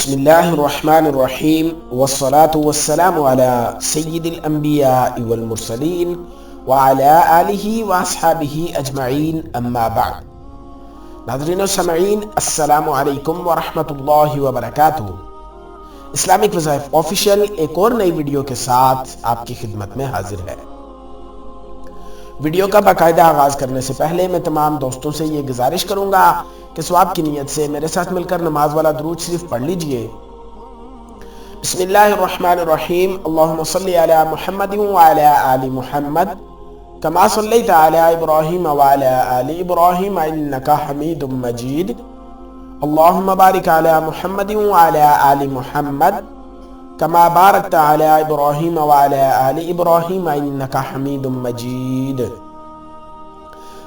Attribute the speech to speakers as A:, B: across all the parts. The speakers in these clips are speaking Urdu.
A: بسم اللہ الرحمن الرحیم والصلاة والسلام علی سید الانبیاء والمرسلین وعلی آلہ واصحابہ اجمعین اما بعد۔ ناظرین و سامعین، السلام علیکم ورحمۃ اللہ وبرکاتہ۔ اسلامک وظائف آفیشیل ایک اور نئی ویڈیو کے ساتھ آپ کی خدمت میں حاضر ہے۔ ویڈیو کا باقاعدہ آغاز کرنے سے پہلے میں تمام دوستوں سے یہ گزارش کروں گا کہ ثواب کی نیت سے میرے ساتھ مل کر نماز والا درود شریف پڑھ لیجئے۔ بسم اللہ الرحمن الرحیم، اللہم صلی علی محمد وعلی آل محمد کما صلیت علی ابراہیم وعلی آل ابراہیم انکا حمید مجید، اللہم بارک علی محمد وعلی آل محمد کما بارکت علی ابراہیم وعلی آل ابراہیم انکا حمید مجید۔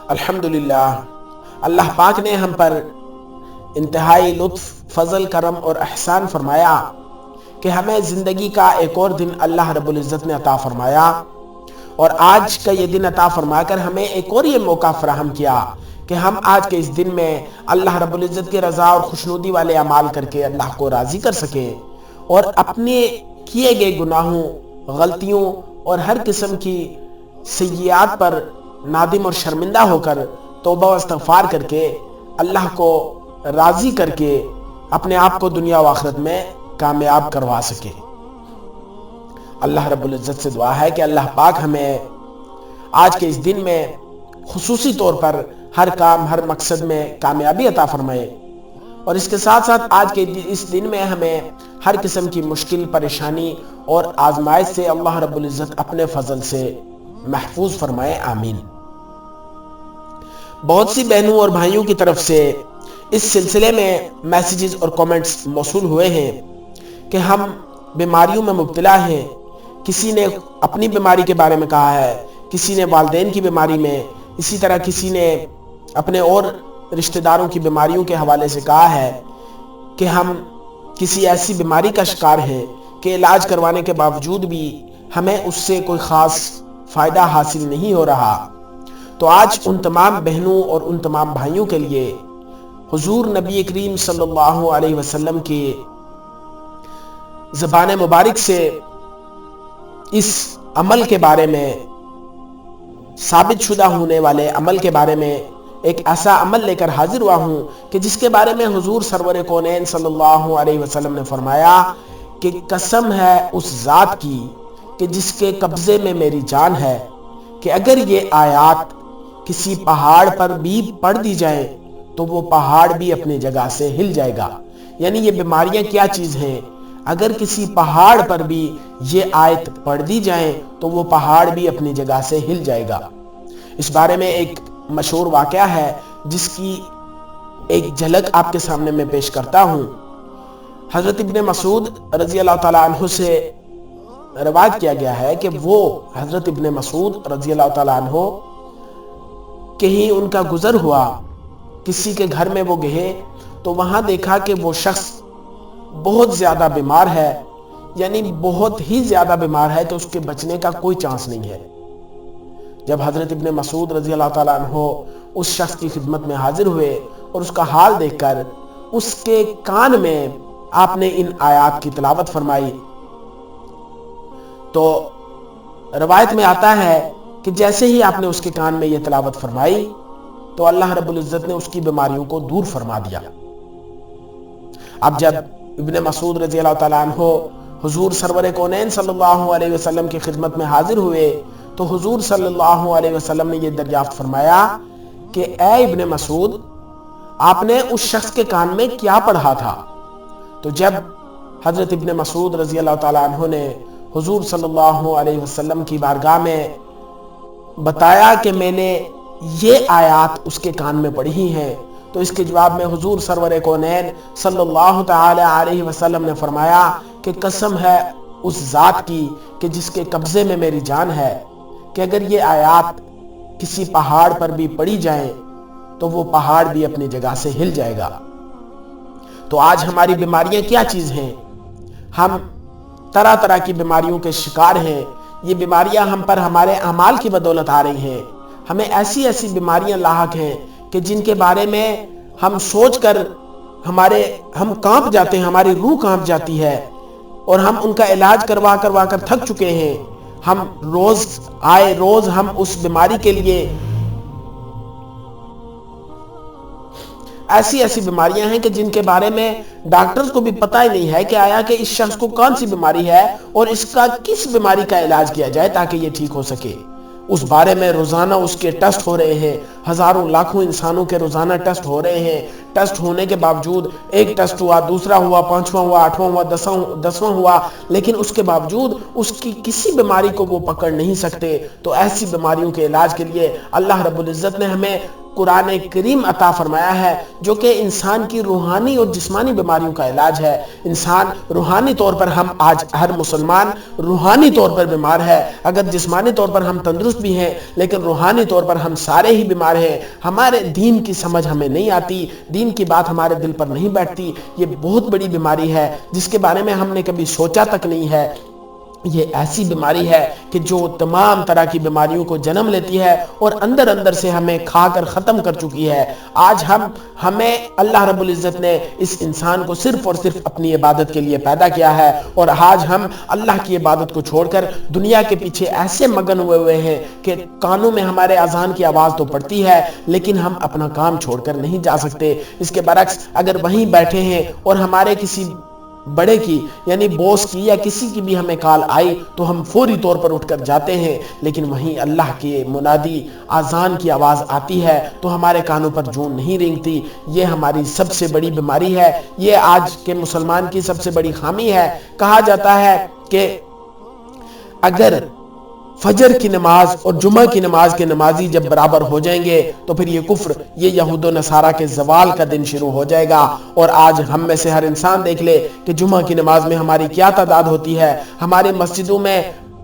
A: الحمدللہ، اللہ پاک نے ہم پر انتہائی لطف، فضل، کرم اور احسان فرمایا کہ ہمیں زندگی کا ایک اور دن اللہ رب العزت نے عطا فرمایا، اور آج کا یہ دن عطا فرما کر ہمیں ایک اور یہ موقع فراہم کیا کہ ہم آج کے اس دن میں اللہ رب العزت کی رضا اور خوشنودی والے اعمال کر کے اللہ کو راضی کر سکیں، اور اپنے کیے گئے گناہوں، غلطیوں اور ہر قسم کی سیئات پر نادم اور شرمندہ ہو کر توبہ و استغفار کر کے اللہ کو راضی کر کے اپنے آپ کو دنیا و آخرت میں کامیاب کروا سکے۔ اللہ رب العزت سے دعا ہے کہ اللہ پاک ہمیں آج کے اس دن میں خصوصی طور پر ہر کام، ہر مقصد میں کامیابی عطا فرمائے، اور اس کے ساتھ ساتھ آج کے اس دن میں ہمیں ہر قسم کی مشکل، پریشانی اور آزمائش سے اللہ رب العزت اپنے فضل سے محفوظ فرمائے، آمین۔ بہت سی بہنوں اور بھائیوں کی طرف سے اس سلسلے میں میسیجز اور کامنٹس موصول ہوئے ہیں کہ ہم بیماریوں میں مبتلا ہیں۔ کسی نے اپنی بیماری کے بارے میں کہا ہے، کسی نے والدین کی بیماری میں، اسی طرح کسی نے اپنے اور رشتہ داروں کی بیماریوں کے حوالے سے کہا ہے کہ ہم کسی ایسی بیماری کا شکار ہیں کہ علاج کروانے کے باوجود بھی ہمیں اس سے کوئی خاص فائدہ حاصل نہیں ہو رہا۔ تو آج ان تمام بہنوں اور ان تمام بھائیوں کے لیے حضور نبی کریم صلی اللہ علیہ وسلم کی زبان مبارک سے اس عمل کے بارے میں، ثابت شدہ ہونے والے عمل کے بارے میں ایک ایسا عمل لے کر حاضر ہوا ہوں کہ جس کے بارے میں حضور سرور کونین صلی اللہ علیہ وسلم نے فرمایا کہ قسم ہے اس ذات کی کہ جس کے قبضے میں میری جان ہے، کہ اگر یہ آیات کسی پہاڑ پر بھی پڑھ دی جائیں تو وہ پہاڑ بھی اپنی جگہ سے ہل جائے گا۔ یعنی یہ بیماریاں کیا چیز ہیں، اگر کسی پہاڑ پر بھی یہ آیت پڑھ دی جائیں تو وہ پہاڑ بھی اپنی جگہ سے ہل جائے گا۔ اس بارے میں ایک مشہور واقعہ ہے جس کی ایک جھلک آپ کے سامنے میں پیش کرتا ہوں۔ حضرت ابن مسعود رضی اللہ تعالیٰ عنہ سے روایت کیا گیا ہے کہ وہ حضرت ابن مسعود رضی اللہ تعالیٰ عنہ کہیں ان کا گزر ہوا، کسی کے گھر میں وہ گئے تو وہاں دیکھا کہ وہ شخص بہت زیادہ بیمار ہے، یعنی بہت ہی زیادہ بیمار ہے کہ اس کے بچنے کا کوئی چانس نہیں ہے۔ جب حضرت ابن مسعود رضی اللہ تعالیٰ عنہ اس شخص کی خدمت میں حاضر ہوئے اور اس کا حال دیکھ کر اس کے کان میں آپ نے ان آیات کی تلاوت فرمائی، تو روایت میں آتا ہے کہ جیسے ہی آپ نے اس کے کان میں یہ تلاوت فرمائی تو اللہ رب العزت نے اس کی بیماریوں کو دور فرما دیا۔ اب جب ابن مسعود رضی اللہ تعالیٰ عنہ حضور سرور کونین صلی اللہ علیہ وسلم کی خدمت میں حاضر ہوئے تو حضور صلی اللہ علیہ وسلم نے یہ دریافت فرمایا کہ اے ابن مسعود، آپ نے اس شخص کے کان میں کیا پڑھا تھا؟ تو جب حضرت ابن مسعود رضی اللہ تعالیٰ عنہ نے حضور صلی اللہ علیہ وسلم کی بارگاہ میں بتایا کہ میں نے یہ آیات اس کے کان میں پڑھی ہیں، تو اس کے جواب میں حضور سرور کونین صلی اللہ تعالی علیہ وسلم نے فرمایا کہ قسم ہے اس ذات کی کہ جس کے قبضے میں میری جان ہے، کہ اگر یہ آیات کسی پہاڑ پر بھی پڑھی جائیں تو وہ پہاڑ بھی اپنی جگہ سے ہل جائے گا۔ تو آج ہماری بیماریاں کیا چیز ہیں؟ ہم طرح طرح کی بیماریوں کے شکار ہیں۔ یہ بیماریاں ہم پر ہمارے اعمال کی بدولت آ رہی ہیں۔ ہمیں ایسی ایسی بیماریاں لاحق ہیں کہ جن کے بارے میں ہم سوچ کر ہم کانپ جاتے ہیں، ہماری روح کانپ جاتی ہے، اور ہم ان کا علاج کروا کر تھک چکے ہیں۔ ہم روز ہم اس بیماری کے لیے ایسی بیماریاں ہیں کہ جن کے بارے میں ڈاکٹرز کو بھی پتہ ہی نہیں ہے کہ آیا کہ اس شخص کو کون سی بیماری ہے اور اس کا کس بیماری کا علاج کیا جائے تاکہ یہ ٹھیک ہو سکے۔ اس بارے میں روزانہ اس کے ٹیسٹ ہو رہے ہیں، ہزاروں لاکھوں انسانوں کے روزانہ ٹیسٹ ہو رہے ہیں۔ ٹیسٹ ہونے کے باوجود ایک ٹیسٹ ہوا، دوسرا ہوا، پانچواں ہوا، آٹھواں ہوا، دسواں ہوا، لیکن اس کے باوجود اس کی کسی بیماری کو وہ پکڑ نہیں سکتے۔ تو ایسی بیماریوں کے علاج کے لیے اللہ رب العزت نے ہمیں قرآن کریم عطا فرمایا ہے، جو کہ انسان کی روحانی اور جسمانی بیماریوں کا علاج ہے۔ انسان روحانی طور پر آج ہر مسلمان روحانی طور پر بیمار ہے، اگر جسمانی طور پر ہم تندرست بھی ہیں لیکن روحانی طور پر ہم سارے ہی بیمار ہیں۔ ہمارے دین کی سمجھ ہمیں نہیں آتی، دین کی بات ہمارے دل پر نہیں بیٹھتی۔ یہ بہت بڑی بیماری ہے جس کے بارے میں ہم نے کبھی سوچا تک نہیں ہے۔ یہ ایسی بیماری ہے کہ جو تمام طرح کی بیماریوں کو جنم لیتی ہے اور اندر سے ہمیں کھا کر ختم کر چکی ہے۔ آج ہمیں اللہ رب العزت نے اس انسان کو صرف اور صرف اپنی عبادت کے لیے پیدا کیا ہے، اور آج ہم اللہ کی عبادت کو چھوڑ کر دنیا کے پیچھے ایسے مگن ہوئے ہیں کہ کانوں میں ہمارے اذان کی آواز تو پڑتی ہے لیکن ہم اپنا کام چھوڑ کر نہیں جا سکتے۔ اس کے برعکس اگر وہیں بیٹھے ہیں اور ہمارے کسی بڑے کی یعنی باس کی یا کسی کی بھی ہمیں کال آئی تو ہم فوری طور پر اٹھ کر جاتے ہیں، لیکن وہیں اللہ کے منادی اذان کی آواز آتی ہے تو ہمارے کانوں پر جون نہیں رینگتی۔ یہ ہماری سب سے بڑی بیماری ہے، یہ آج کے مسلمان کی سب سے بڑی خامی ہے۔ کہا جاتا ہے کہ اگر فجر کی نماز اور جمعہ کی نماز کے نمازی جب برابر ہو جائیں گے تو پھر یہ کفر، یہ یہود و نصارہ کے زوال کا دن شروع ہو جائے گا۔ اور آج ہم میں سے ہر انسان دیکھ لے کہ جمعہ کی نماز میں ہماری کیا تعداد ہوتی ہے۔ ہماری مسجدوں میں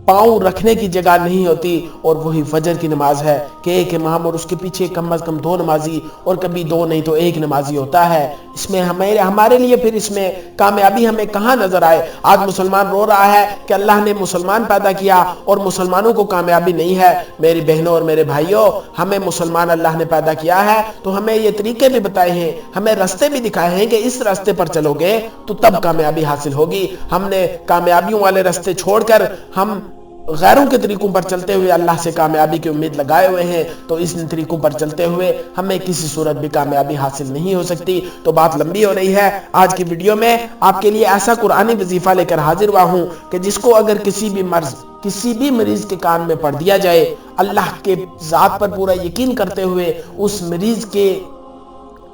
A: پاؤں رکھنے کی جگہ نہیں ہوتی، اور وہی فجر کی نماز ہے کہ ایک امام اور اس کے پیچھے کم از کم 2 نمازی، اور کبھی 2 نہیں تو 1 نمازی ہوتا ہے۔ اس میں ہمارے لیے پھر اس میں کامیابی ہمیں کہاں نظر آئے؟ آج مسلمان رو رہا ہے کہ اللہ نے مسلمان پیدا کیا اور مسلمانوں کو کامیابی نہیں ہے۔ میری بہنوں اور میرے بھائیوں، ہمیں مسلمان اللہ نے پیدا کیا ہے تو ہمیں یہ طریقے بھی بتائے ہیں، ہمیں راستے بھی دکھائے ہیں کہ اس راستے پر چلو گے تو تب کامیابی حاصل ہوگی۔ ہم نے کامیابیوں والے راستے چھوڑ کر ہم غیروں کے طریقوں پر چلتے ہوئے اللہ سے کامیابی کی امید لگائے ہوئے ہیں، تو اس طریقوں پر چلتے ہوئے ہمیں کسی صورت بھی کامیابی حاصل نہیں ہو سکتی۔ تو بات لمبی ہو رہی ہے، آج کی ویڈیو میں آپ کے لیے ایسا قرآنی وظیفہ لے کر حاضر ہوا ہوں کہ جس کو اگر کسی بھی مریض کے کان میں پڑھ دیا جائے، اللہ کے ذات پر پورا یقین کرتے ہوئے اس مریض کے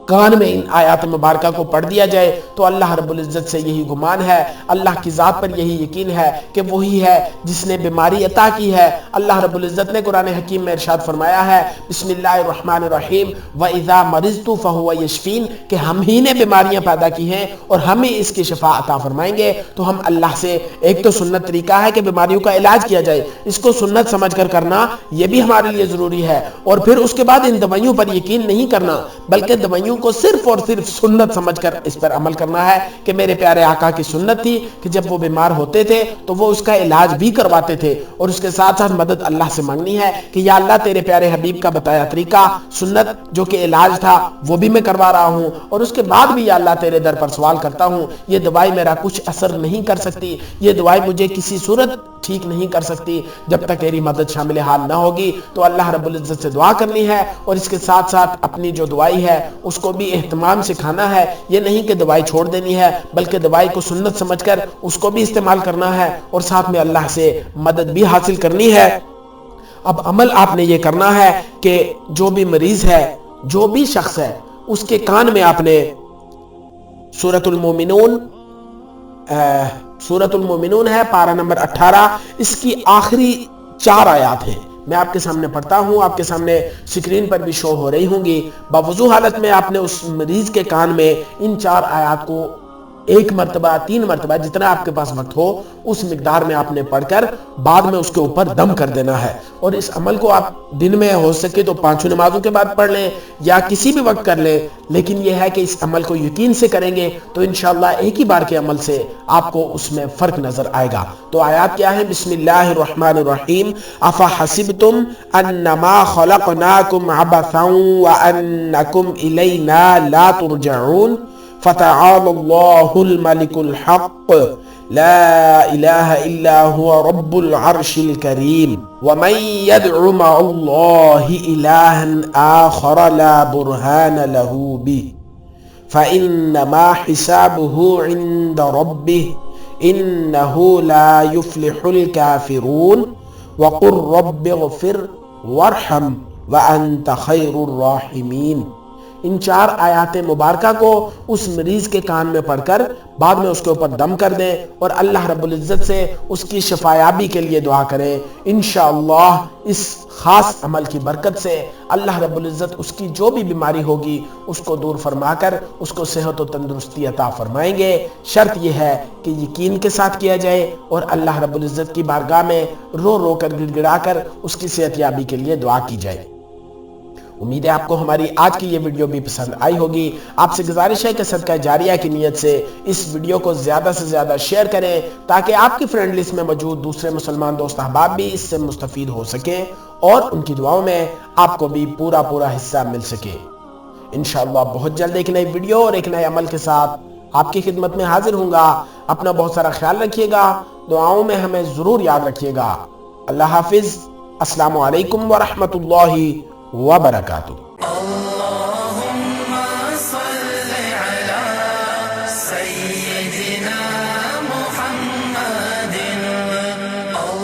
A: کان میں ان آیات مبارکہ کو پڑھ دیا جائے تو اللہ رب العزت سے یہی گمان ہے، اللہ کی ذات پر یہی یقین ہے کہ وہی ہے جس نے بیماری عطا کی ہے۔ اللہ رب العزت نے قرآن حکیم میں ارشاد فرمایا ہے، بسم اللہ الرحمن الرحیم، وَإِذَا مَرِضْتُ فَهُوَ يَشْفِينِ، کہ ہم ہی نے بیماریاں پیدا کی ہیں اور ہم ہی اس کی شفا عطا فرمائیں گے۔ تو ہم اللہ سے ایک تو سنت طریقہ ہے کہ بیماریوں کا علاج کیا جائے، اس کو سنت سمجھ کر کرنا یہ بھی ہمارے لیے ضروری ہے، اور پھر اس کے بعد ان دوائیوں پر یقین نہیں کرنا بلکہ دوائیوں کو صرف اور صرف سنت سمجھ کر اس پر عمل کرنا ہے کہ میرے پیارے آقا کی سنت تھی کہ جب وہ بیمار ہوتے تھے تو وہ اس کا علاج بھی کرواتے تھے، اور اس کے ساتھ ساتھ مدد اللہ سے مانگنی ہے کہ یا اللہ تیرے پیارے حبیب کا بتایا طریقہ سنت جو کہ علاج تھا وہ بھی میں کروا رہا ہوں، اور اس کے بعد بھی یا اللہ تیرے در پر سوال کرتا ہوں یہ دوائی میرا کچھ اثر نہیں کر سکتی، یہ دوائی مجھے کسی صورت ٹھیک نہیں کر سکتی جب تک تیری مدد شامل حال نہ ہوگی۔ تو اللہ رب العزت سے دعا کرنی ہے، اور اس کے ساتھ ساتھ اپنی جو دوائی ہے اس کو بھی اہتمام سے کھانا ہے، یہ نہیں کہ دوائی چھوڑ دینی ہے بلکہ دوائی کو سنت سمجھ کر اس کو بھی استعمال کرنا ہے، اور ساتھ میں اللہ سے مدد بھی حاصل کرنی ہے۔ اب عمل آپ نے یہ کرنا ہے کہ جو بھی مریض ہے، جو بھی شخص ہے، اس کے کان میں آپ نے سورۃ المومنون ہے پارہ نمبر 18، اس کی آخری 4 آیات ہیں، میں آپ کے سامنے پڑھتا ہوں، آپ کے سامنے سکرین پر بھی شو ہو رہی ہوں گی۔ باوضو حالت میں آپ نے اس مریض کے کان میں ان 4 آیات کو 1 مرتبہ 3 مرتبہ جتنا آپ کے پاس وقت ہو اس مقدار میں آپ نے پڑھ کر بعد میں اس کے اوپر دم کر دینا ہے، اور اس عمل کو آپ دن میں ہو سکے تو 5 نمازوں کے بعد پڑھ لیں یا کسی بھی وقت کر لیں، لیکن یہ ہے کہ اس عمل کو یقین سے کریں گے تو انشاءاللہ ایک ہی بار کے عمل سے آپ کو اس میں فرق نظر آئے گا۔ تو آیات کیا ہیں؟ بسم اللہ الرحمن الرحیم، افحسبتم انما خلقناکم عبثا وانکم الینا لا ترجعون فتعالى الله الملك الحق لا إله إلا هو رب العرش الكريم ومن يدع مع الله إلها آخر لا برهان له به فإنما حسابه عند ربه إنه لا يفلح الكافرون وقل رب اغفر وارحم وأنت خير الراحمين۔ ان 4 آیات مبارکہ کو اس مریض کے کان میں پڑھ کر بعد میں اس کے اوپر دم کر دیں اور اللہ رب العزت سے اس کی شفایابی کے لیے دعا کریں۔ انشاءاللہ اس خاص عمل کی برکت سے اللہ رب العزت اس کی جو بھی بیماری ہوگی اس کو دور فرما کر اس کو صحت و تندرستی عطا فرمائیں گے۔ شرط یہ ہے کہ یقین کے ساتھ کیا جائے اور اللہ رب العزت کی بارگاہ میں رو رو کر گڑ گڑا کر اس کی صحت یابی کے لیے دعا کی جائے۔ امید ہے آپ کو ہماری آج کی یہ ویڈیو بھی پسند آئی ہوگی۔ آپ سے گزارش ہے کہ صدقہ جاریہ کی نیت سے اس ویڈیو کو زیادہ سے زیادہ شیئر کریں تاکہ آپ کی فرینڈ لسٹ میں موجود دوسرے مسلمان دوست احباب بھی اس سے مستفید ہو سکیں اور ان کی دعاؤں میں آپ کو بھی پورا حصہ مل سکے۔ انشاءاللہ بہت جلد ایک نئی ویڈیو اور ایک نئے عمل کے ساتھ آپ کی خدمت میں حاضر ہوں گا۔ اپنا بہت سارا خیال رکھیے گا، دعاؤں میں ہمیں ضرور یاد رکھیے گا۔ اللہ حافظ۔ السلام علیکم ورحمۃ اللہ وبرکاتہ۔